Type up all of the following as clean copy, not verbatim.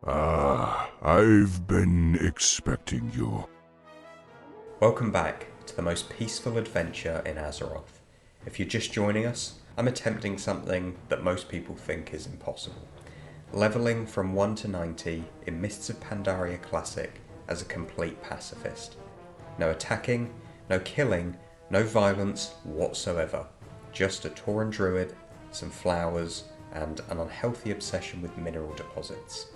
I've been expecting you. Welcome back to the most peaceful adventure in Azeroth. If you're just joining us, I'm attempting something that most people think is impossible. Leveling from 1 to 90 in Mists of Pandaria Classic as a complete pacifist. No attacking, no killing, no violence whatsoever. Just a Tauren druid, some flowers, and an unhealthy obsession with mineral deposits.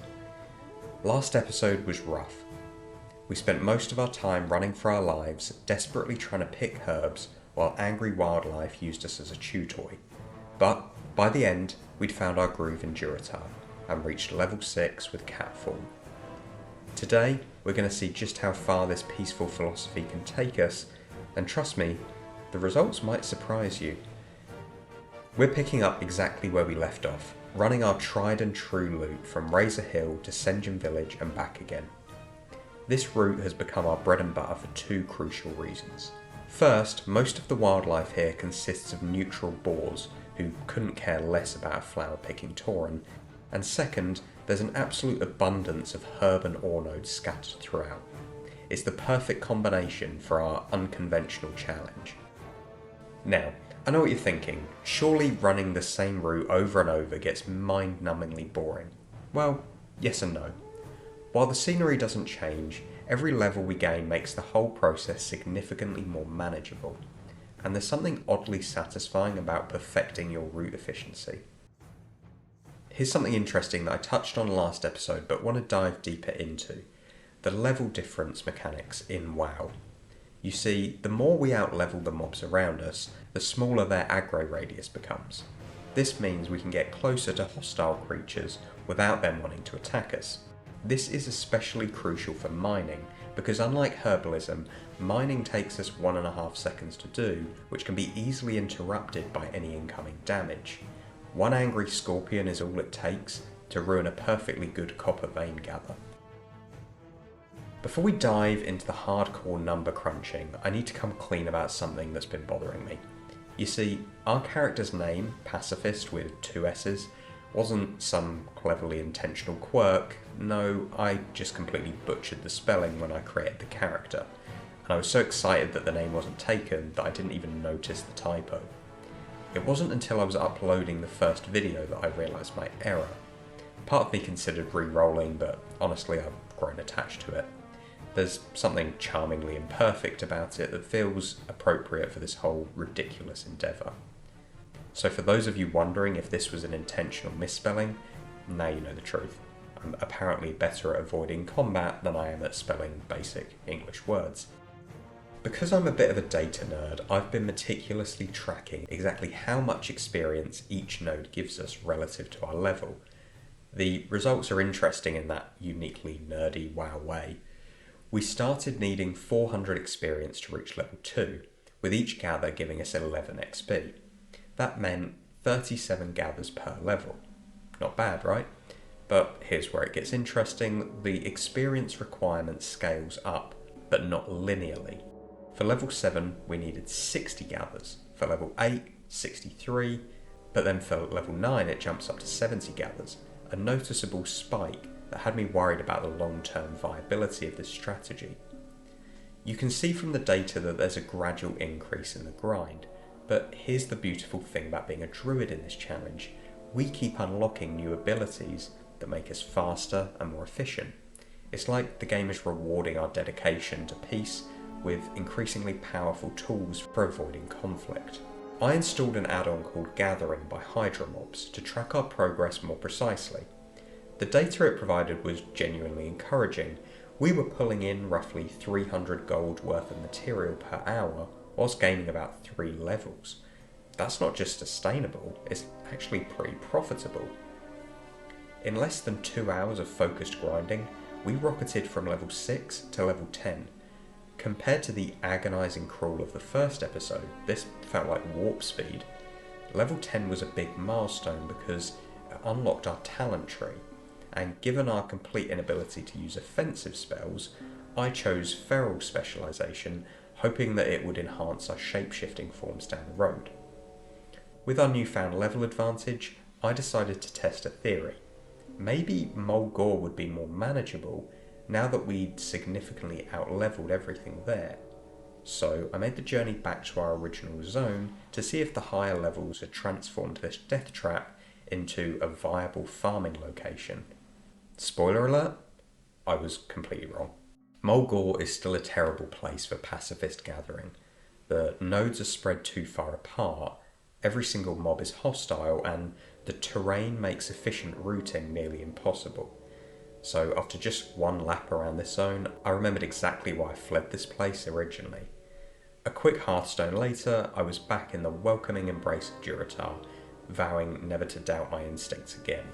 Last episode was rough. We spent most of our time running for our lives, desperately trying to pick herbs, while angry wildlife used us as a chew toy. But by the end, we'd found our groove in Durotar, and reached level 6 with cat form. Today, we're going to see just how far this peaceful philosophy can take us, and trust me, the results might surprise you. We're picking up exactly where we left off, running our tried and true loop from Razor Hill to Sen'jin Village and back again. This route has become our bread and butter for two crucial reasons. First, most of the wildlife here consists of neutral boars who couldn't care less about a flower-picking Tauren, and second, there's an absolute abundance of herb and ore nodes scattered throughout. It's the perfect combination for our unconventional challenge. Now, I know what you're thinking, surely running the same route over and over gets mind-numbingly boring. Well, yes and no. While the scenery doesn't change, every level we gain makes the whole process significantly more manageable, and there's something oddly satisfying about perfecting your route efficiency. Here's something interesting that I touched on last episode but want to dive deeper into: the level difference mechanics in WoW. You see, the more we outlevel the mobs around us, the smaller their aggro radius becomes. This means we can get closer to hostile creatures without them wanting to attack us. This is especially crucial for mining, because unlike herbalism, mining takes us 1.5 seconds to do, which can be easily interrupted by any incoming damage. One angry scorpion is all it takes to ruin a perfectly good copper vein gather. Before we dive into the hardcore number crunching, I need to come clean about something that's been bothering me. You see, our character's name, Pacifist with 2 S's, wasn't some cleverly intentional quirk. No, I just completely butchered the spelling when I created the character, and I was so excited that the name wasn't taken that I didn't even notice the typo. It wasn't until I was uploading the first video that I realised my error. Part of me considered re-rolling, but honestly I've grown attached to it. There's something charmingly imperfect about it that feels appropriate for this whole ridiculous endeavour. So for those of you wondering if this was an intentional misspelling, now you know the truth. I'm apparently better at avoiding combat than I am at spelling basic English words. Because I'm a bit of a data nerd, I've been meticulously tracking exactly how much experience each node gives us relative to our level. The results are interesting in that uniquely nerdy WoW way. We started needing 400 experience to reach level 2, with each gather giving us 11 XP. That meant 37 gathers per level. Not bad, right? But here's where it gets interesting: the experience requirement scales up, but not linearly. For level 7 we needed 60 gathers, for level 8 63, but then for level 9 it jumps up to 70 gathers, a noticeable spike that had me worried about the long-term viability of this strategy. You can see from the data that there's a gradual increase in the grind, but here's the beautiful thing about being a druid in this challenge: we keep unlocking new abilities that make us faster and more efficient. It's like the game is rewarding our dedication to peace with increasingly powerful tools for avoiding conflict. I installed an add-on called Gathering by Hydra Mobs to track our progress more precisely. The data it provided was genuinely encouraging. We were pulling in roughly 300 gold worth of material per hour whilst gaining about 3 levels. That's not just sustainable, it's actually pretty profitable. In less than 2 hours of focused grinding, we rocketed from level 6 to level 10. Compared to the agonising crawl of the first episode, this felt like warp speed. Level 10 was a big milestone because it unlocked our talent tree, and given our complete inability to use offensive spells, I chose Feral Specialisation, hoping that it would enhance our shape-shifting forms down the road. With our newfound level advantage, I decided to test a theory. maybe Mulgore would be more manageable now that we'd significantly out-leveled everything there. So I made the journey back to our original zone to see if the higher levels had transformed this death trap into a viable farming location. Spoiler alert, I was completely wrong. Mulgore is still a terrible place for pacifist gathering. The nodes are spread too far apart, every single mob is hostile, and the terrain makes efficient routing nearly impossible. So after just one lap around this zone, I remembered exactly why I fled this place originally. A quick Hearthstone later, I was back in the welcoming embrace of Durotar, vowing never to doubt my instincts again.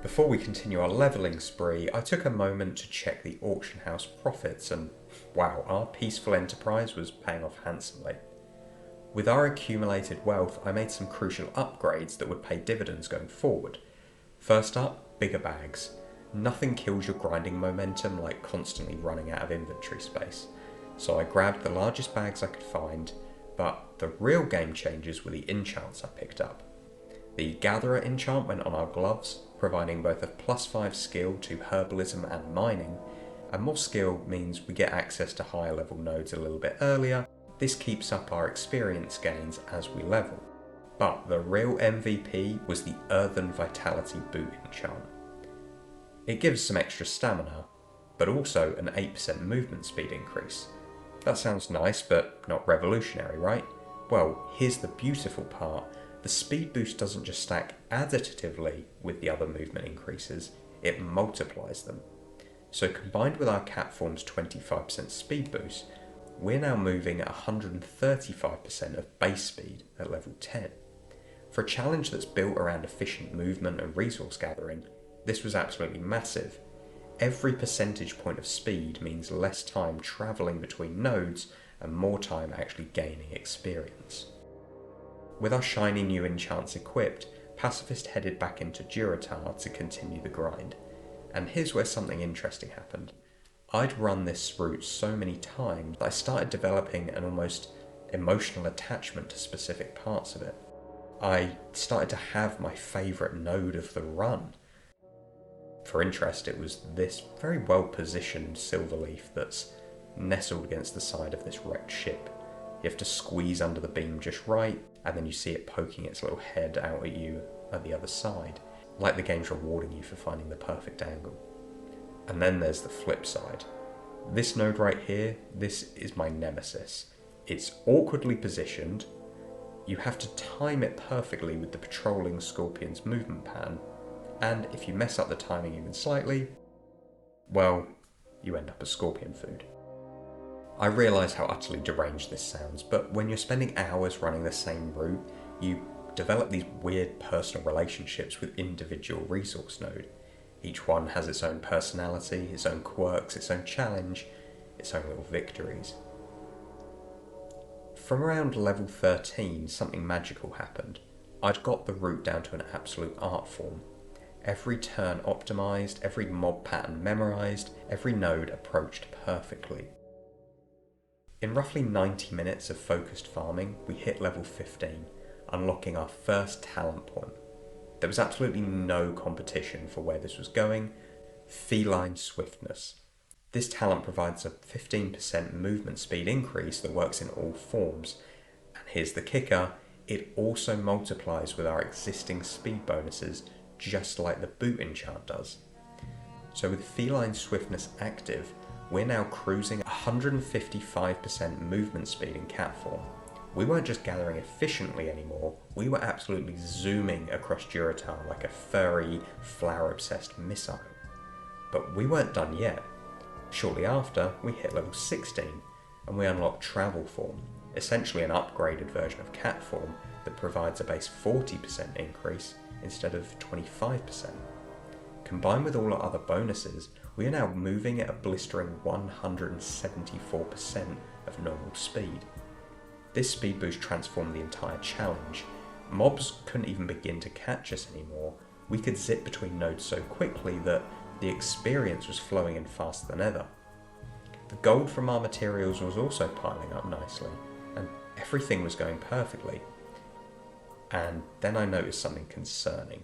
Before we continue our levelling spree, I took a moment to check the auction house profits, and wow, our peaceful enterprise was paying off handsomely. With our accumulated wealth, I made some crucial upgrades that would pay dividends going forward. First up, bigger bags. Nothing kills your grinding momentum like constantly running out of inventory space. So I grabbed the largest bags I could find, but the real game changers were the enchants I picked up. The Gatherer enchant went on our gloves, providing both a +5 skill to herbalism and mining, and more skill means we get access to higher level nodes a little bit earlier. This keeps up our experience gains as we level. But the real MVP was the Earthen Vitality Boot enchant. It gives some extra stamina, but also an 8% movement speed increase. That sounds nice, but not revolutionary, right? Well, here's the beautiful part. The speed boost doesn't just stack additively with the other movement increases, it multiplies them. So combined with our Catform's 25% speed boost, we're now moving at 135% of base speed at level 10. For a challenge that's built around efficient movement and resource gathering, this was absolutely massive. Every percentage point of speed means less time travelling between nodes and more time actually gaining experience. With our shiny new enchants equipped, Pacifist headed back into Durotar to continue the grind. And here's where something interesting happened. I'd run this route so many times that I started developing an almost emotional attachment to specific parts of it. I started to have my favourite node of the run. For interest, it was this very well positioned silverleaf that's nestled against the side of this wrecked ship. You have to squeeze under the beam just right, and then you see it poking its little head out at you at the other side, like the game's rewarding you for finding the perfect angle. And then there's the flip side. This node right here, this is my nemesis. It's awkwardly positioned, you have to time it perfectly with the patrolling Scorpion's movement pattern, and if you mess up the timing even slightly, well, you end up as Scorpion food. I realise how utterly deranged this sounds, but when you're spending hours running the same route, you develop these weird personal relationships with individual resource node. Each one has its own personality, its own quirks, its own challenge, its own little victories. From around level 13, something magical happened. I'd got the route down to an absolute art form. Every turn optimised, every mob pattern memorised, every node approached perfectly. In roughly 90 minutes of focused farming, we hit level 15, unlocking our first talent point. There was absolutely no competition for where this was going. Feline swiftness. This talent provides a 15% movement speed increase that works in all forms. And here's the kicker, it also multiplies with our existing speed bonuses, just like the boot enchant does. So with feline swiftness active, we're now cruising 155% movement speed in cat form. We weren't just gathering efficiently anymore, we were absolutely zooming across Durotar like a furry, flower-obsessed missile. But we weren't done yet. Shortly after, we hit level 16, and we unlocked Travel Form, essentially an upgraded version of cat form that provides a base 40% increase instead of 25%. Combined with all our other bonuses, we are now moving at a blistering 174% of normal speed. This speed boost transformed the entire challenge. Mobs couldn't even begin to catch us anymore. We could zip between nodes so quickly that the experience was flowing in faster than ever. The gold from our materials was also piling up nicely, and everything was going perfectly. And then I noticed something concerning.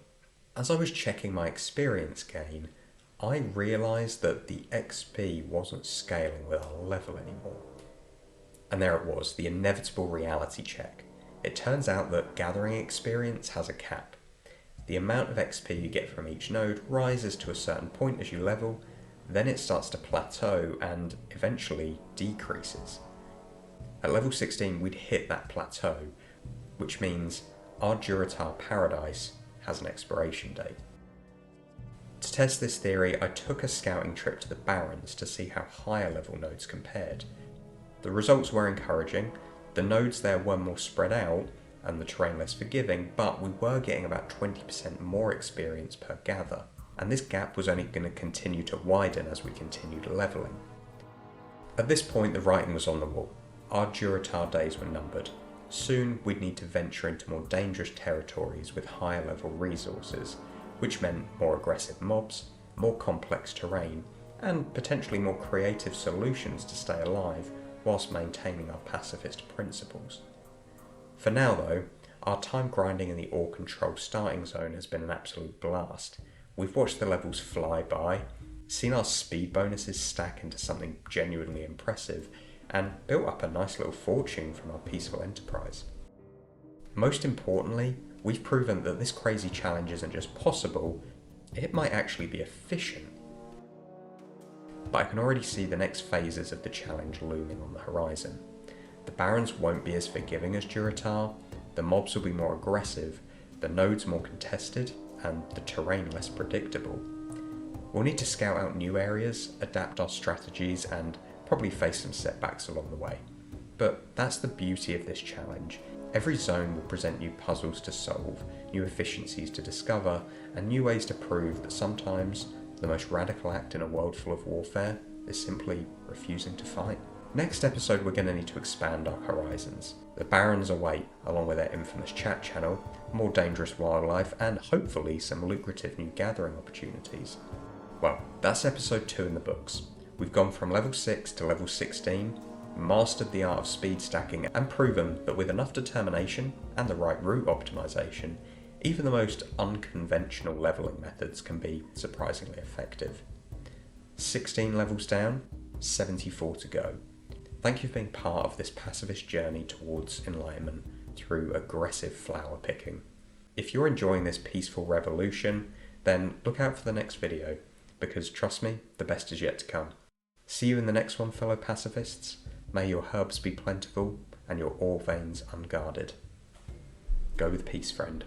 As I was checking my experience gain, I realised that the XP wasn't scaling with our level anymore. And there it was, the inevitable reality check. It turns out that gathering experience has a cap. The amount of XP you get from each node rises to a certain point as you level, then it starts to plateau and eventually decreases. At level 16 we'd hit that plateau, which means our Durotar paradise has an expiration date. To test this theory, I took a scouting trip to the Barrens to see how higher level nodes compared. The results were encouraging. The nodes there were more spread out and the terrain less forgiving, but we were getting about 20% more experience per gather, and this gap was only going to continue to widen as we continued levelling. At this point the writing was on the wall. Our Durotar days were numbered. Soon we'd need to venture into more dangerous territories with higher level resources, which meant more aggressive mobs, more complex terrain, and potentially more creative solutions to stay alive whilst maintaining our pacifist principles. For now though, our time grinding in the ore control starting zone has been an absolute blast. We've watched the levels fly by, seen our speed bonuses stack into something genuinely impressive, and built up a nice little fortune from our peaceful enterprise. Most importantly, we've proven that this crazy challenge isn't just possible, it might actually be efficient. But I can already see the next phases of the challenge looming on the horizon. The Barrens won't be as forgiving as Durotar, the mobs will be more aggressive, the nodes more contested, and the terrain less predictable. We'll need to scout out new areas, adapt our strategies, and probably face some setbacks along the way. But that's the beauty of this challenge. Every zone will present new puzzles to solve, new efficiencies to discover, and new ways to prove that sometimes the most radical act in a world full of warfare is simply refusing to fight. Next episode we're going to need to expand our horizons. The Barrens await, along with their infamous chat channel, more dangerous wildlife, and hopefully some lucrative new gathering opportunities. Well, that's episode 2 in the books. We've gone from level 6 to level 16, mastered the art of speed stacking, and proven that with enough determination and the right route optimization, even the most unconventional leveling methods can be surprisingly effective. 16 levels down, 74 to go. Thank you for being part of this pacifist journey towards enlightenment through aggressive flower picking. If you're enjoying this peaceful revolution, then look out for the next video, because trust me, the best is yet to come. See you in the next one, fellow pacifists. May your herbs be plentiful and your ore veins unguarded. Go with peace, friend.